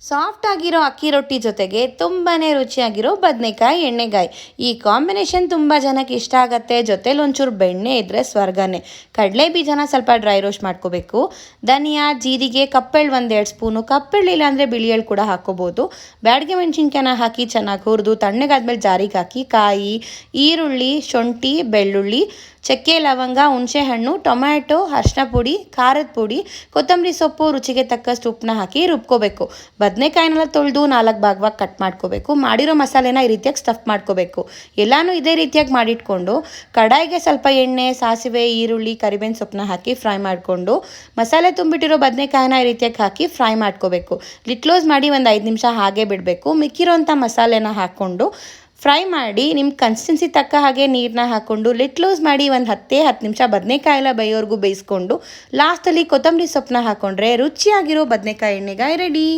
Soft ಆಗಿರೋ ಅಕ್ಕಿ ರೊಟ್ಟಿ ಜೊತೆಗೆ ತುಂಬಾ ರುಚಿಯಾಗಿರೋ ಬದನೆಕಾಯಿ ಎಣ್ಣೆಗಾಯಿ. ಈ ಕಾಂಬಿನೇಷನ್ ತುಂಬ ಜನಕ್ಕೆ ಇಷ್ಟ ಆಗುತ್ತೆ. ಜೊತೆಲಿ ಒಂಚೂರು ಬೆಣ್ಣೆ ಇದ್ದರೆ ಸ್ವರ್ಗನೇ. ಕಡಲೆ ಬೀಜನ ಸ್ವಲ್ಪ ಡ್ರೈ ರೋಸ್ಟ್ ಮಾಡ್ಕೋಬೇಕು. ಧನಿಯಾ, ಜೀರಿಗೆ, ಕಪ್ಪೆಳ್ಳು 1-2 ಸ್ಪೂನು, ಕಪ್ಪೆಳ್ಳು ಇಲ್ಲಾಂದರೆ ಬಿಳಿ ಎಳ್ಳು ಕೂಡ ಹಾಕ್ಕೋಬೋದು. ಬ್ಯಾಡಗೆ ಮೆಣಸಿನ್ಕಾಯಿನ ಹಾಕಿ ಚೆನ್ನಾಗಿ ಹುರಿದು ತಣ್ಣಗಾದ್ಮೇಲೆ ಜಾರಿಗೆ ಹಾಕಿ ಕಾಯಿ, ಈರುಳ್ಳಿ, ಶುಂಠಿ, ಬೆಳ್ಳುಳ್ಳಿ, ಚಕ್ಕೆ, ಲವಂಗ, ಹುಣಸೆಹಣ್ಣು, ಟೊಮ್ಯಾಟೊ, ಅರಿಶಿನ ಪುಡಿ, ಖಾರದ ಪುಡಿ, ಕೊತ್ತಂಬರಿ ಸೊಪ್ಪು, ರುಚಿಗೆ ತಕ್ಕಷ್ಟು ಉಪ್ಪನ್ನ ಹಾಕಿ ರುಬ್ಕೋಬೇಕು. ಬದನೆಕಾಯಿನೆಲ್ಲ ತೊಳೆದು 4 ಭಾಗವಾಗಿ ಕಟ್ ಮಾಡ್ಕೋಬೇಕು. ಮಾಡಿರೋ ಮಸಾಲೆನ ಈ ರೀತಿಯಾಗಿ ಸ್ಟಫ್ ಮಾಡ್ಕೋಬೇಕು. ಎಲ್ಲನೂ ಇದೇ ರೀತಿಯಾಗಿ ಮಾಡಿಟ್ಕೊಂಡು ಕಡಾಯಿಗೆ ಸ್ವಲ್ಪ ಎಣ್ಣೆ, ಸಾಸಿವೆ, ಈರುಳ್ಳಿ, ಕರಿಬೇವಿನ ಸೊಪ್ಪನ್ನ ಹಾಕಿ ಫ್ರೈ ಮಾಡಿಕೊಂಡು ಮಸಾಲೆ ತುಂಬಿಟ್ಟಿರೋ ಬದನೆಕಾಯಿನ ಈ ರೀತಿಯಾಗಿ ಹಾಕಿ ಫ್ರೈ ಮಾಡ್ಕೋಬೇಕು. ಲಿಡ್ ಕ್ಲೋಸ್ ಮಾಡಿ ಒಂದು 5 ನಿಮಿಷ ಹಾಗೆ ಬಿಡಬೇಕು. ಮಿಕ್ಕಿರೋಂಥ ಮಸಾಲೆನ ಹಾಕ್ಕೊಂಡು ಫ್ರೈ ಮಾಡಿ ನಿಮ್ಮ ಕನ್ಸಿಸ್ಟೆನ್ಸಿ ತಕ್ಕ ಹಾಗೆ ನೀರನ್ನ ಹಾಕ್ಕೊಂಡು ಲಿಡ್ ಕ್ಲೋಸ್ ಮಾಡಿ ಒಂದು 10 ನಿಮಿಷ ಬದನೆಕಾಯಿ ಎಲ್ಲ ಬೇಯೋವರೆಗೂ ಬೇಯಿಸ್ಕೊಂಡು ಲಾಸ್ಟಲ್ಲಿ ಕೊತ್ತಂಬರಿ ಸೊಪ್ಪನ್ನ ಹಾಕ್ಕೊಂಡ್ರೆ ರುಚಿಯಾಗಿರೋ ಬದನೆಕಾಯಿ ಎಣ್ಣೆಗಾಯಿ ರೆಡಿ.